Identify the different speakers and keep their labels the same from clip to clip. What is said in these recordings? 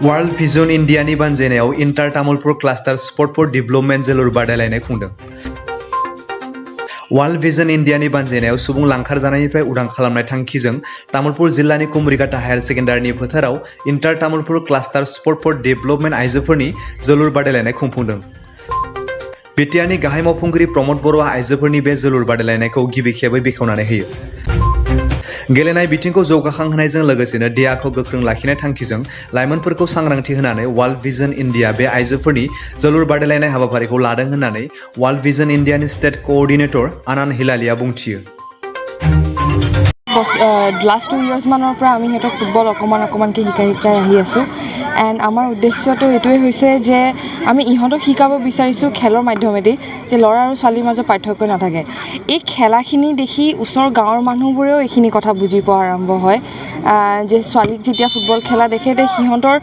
Speaker 1: World vision इन्डियानि बानजायनायाव इन्टार Tamulpur cluster support for development जोलुर बादायलायनाय खुंदों। वर्ल्ड भिजन इन्डियानि बानजायनायाव सुबुं लांखार जानायनिफ्राय उदां खालामनाय थांखिजों तामुलपुर जिल्लानि कुमरिघाटा हायार सेकेन्डारिनि फोथाराव इन्टार Tamulpur cluster support for development आइजोफोरनि जोलुर बादायलायनाय खुंफुंदों। बिटिआरनि गाहाय मावफुंगिरि प्रमद बर'आ आइजोफोरनि बे जोलुर बादायलायनायखौ गिबि खेबै बेखेवनानै होयो। गेलेनाय बिथिंखौ जौगाखांहोनायजों लोगोसेनो देहाखौ गोख्रों लाखिनाय थांखिजों लाइमोनफोरखौ सांग्रांथि होनानै वर्ल्ड भिजन इन्डिया बे आइजोफोरनि जोलुर बादायलायनाय हाबाफारिखौ लादों होननानै वर्ल्ड भिजन इन्डियानि स्टेट कोअर्डिनेटर आनान हिलालिया बुंथियो।
Speaker 2: लास्ट 2 years माনৰ পৰা আমি হেতক ফুটবল অকমানকৈ শিকাই আহি আছোঁ এণ্ড আমাৰ উদ্দেশ্যটো এইটোৱে হৈছে যে আমি ইহঁতক শিকাব বিচাৰিছোঁ খেলৰ মাধ্যমেদি যে ল'ৰা আৰু ছোৱালীৰ মাজত পাৰ্থক্য নাথাকে। এই খেলাখিনি দেখি ওচৰৰ গাঁৱৰ মানুহবোৰেও এইখিনি কথা বুজি পোৱা আৰম্ভ হয় যে ছোৱালীক যেতিয়া ফুটবল খেলা দেখে তে সিহঁতৰ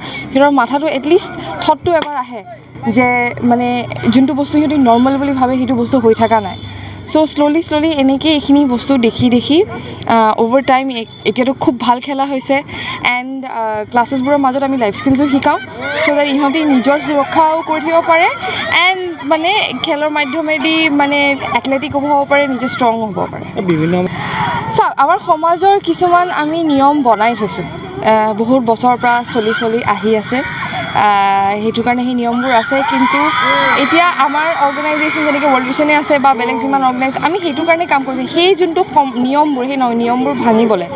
Speaker 2: মাথাটো এটলিষ্ট থটটো এবাৰ আহে যে মানে যোনটো বস্তু সিহঁতি নৰ্মেল বুলি ভাবে সেইটো বস্তু হৈ থকা নাই। সো শ্ল'লি এনেকৈ এইখিনি বস্তু দেখি অভাৰ টাইম এতিয়াতো খুব ভাল খেলা হৈছে এণ্ড ক্লাছেছবোৰৰ মাজত আমি লাইফ স্কিলছো শিকাওঁ চ' দেট ইহঁতি নিজৰ সুৰক্ষাও কৰি থাকিব পাৰে এণ্ড মানে খেলৰ মাধ্যমেদি মানে এথলেটিকো হ'ব পাৰে, নিজে ষ্ট্ৰং হ'ব পাৰে। বিভিন্ন আমাৰ সমাজৰ কিছুমান আমি নিয়ম বনাই থৈছোঁ বহুত বছৰৰ পৰা চলি আহি আছে। সেইটো কাৰণে সেই নিয়মবোৰ আছে, কিন্তু এতিয়া আমাৰ অৰ্গেনাইজেশ্যন যেনেকৈ ৱৰ্ল্ড ভিজনে আছে বা বেলেগ যিমান অৰ্গেনাইজ আমি সেইটো কাৰণে কাম কৰিছোঁ সেই যোনটো নিয়মবোৰ সেই নিয়মবোৰ ভাঙিবলৈ।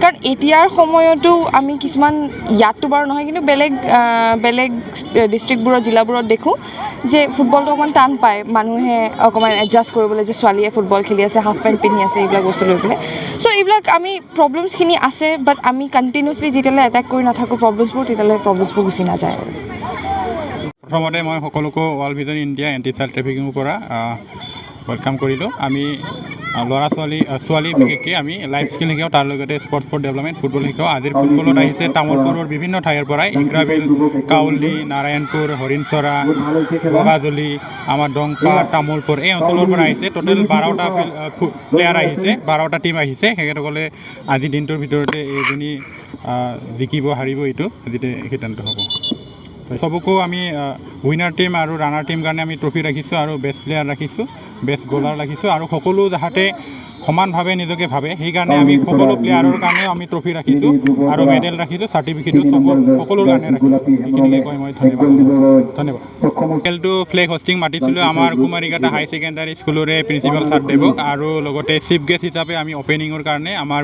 Speaker 2: কাৰণ এতিয়াৰ সময়তো আমি কিছুমান ইয়াততো বাৰু নহয় কিন্তু বেলেগ ডিষ্ট্ৰিক্টবোৰত জিলাবোৰত দেখোঁ যে ফুটবলটো অকণমান টান পায় মানুহে অকণমান এডজাষ্ট কৰিবলৈ, যে ছোৱালীয়ে ফুটবল খেলি আছে, হাফ পেণ্ট পিন্ধি আছে, এইবিলাক বস্তু লৈ পেলাই। চ' এইবিলাক আমি প্ৰব্লেমছখিনি আছে, বাট আমি কণ্টিনিউছলি যেতিয়ালৈ এটেক কৰি নাথাকোঁ প্ৰব্লেমছবোৰ তেতিয়ালৈ প্ৰব্লেমছবোৰ গুচি নাযায়।
Speaker 3: প্ৰথমতে মই সকলোকো world vision India anti child ট্ৰেফিকিঙৰ পৰা ৱেলকাম কৰিলোঁ। আমি ছোৱালী বিশেষকৈ আমি লাইফ স্কিল শিকাওঁ, তাৰ লগতে স্পৰ্টছ ফৰ ডেভেলপমেণ্ট ফুটবল শিকাওঁ। আজিৰ ফুটবলত আহিছে তামোলপুৰৰ বিভিন্ন ঠাইৰ পৰাই, ইগ্ৰাবিল, কাউলি, নাৰায়ণপুৰ, হৰিণচৰা, বগাজলি, আমাৰ ডংপা, তামোলপুৰ এই অঞ্চলৰ পৰা আহিছে। টোটেল 12টা প্লেয়াৰ আহিছে, 12টা টীম আহিছে। তেখেতসকলে আজিৰ দিনটোৰ ভিতৰতে এইজনী জিকিব হাৰিব এইটো আজিতে সিদ্ধান্ত হ'ব। চবকো আমি উইনাৰ টিম আৰু ৰানাৰ টিম কাৰণে আমি ট্ৰফি ৰাখিছোঁ আৰু বেষ্ট প্লেয়াৰ ৰাখিছোঁ, বেষ্ট গ'লাৰ ৰাখিছোঁ আৰু সকলো যাতে সমানভাৱে নিজকে ভাবে সেইকাৰণে আমি সকলো প্লেয়াৰৰ কাৰণেও আমি ট্ৰফি ৰাখিছোঁ আৰু মেডেল ৰাখিছোঁ, চাৰ্টিফিকেটো সকলোৰ কাৰণে ৰাখিছোঁ। এইখিনিকে কৈ মই ধন্যবাদ। খেলটো ফ্লেগ হোষ্টিং মাতিছিলোঁ আমাৰ কুমাৰীঘাটা হাই ছেকেণ্ডাৰী স্কুলৰে প্ৰিন্সিপাল ছাৰদেৱক আৰু লগতে চিফ গেষ্ট হিচাপে আমি অপেনিঙৰ কাৰণে আমাৰ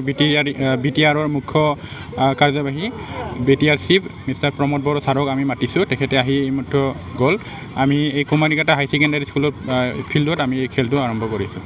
Speaker 3: বিটিআৰৰ মুখ্য কাৰ্যবাহী বিটিআৰ চিফ মিষ্টাৰ প্ৰমদ বড়ো ছাৰক আমি মাতিছোঁ। তেখেতে আহি এইমাত্ৰ গ'ল। আমি এই কুমাৰীঘাটা হাই ছেকেণ্ডাৰী স্কুলত ফিল্ডত আমি এই খেলটো আৰম্ভ কৰিছোঁ।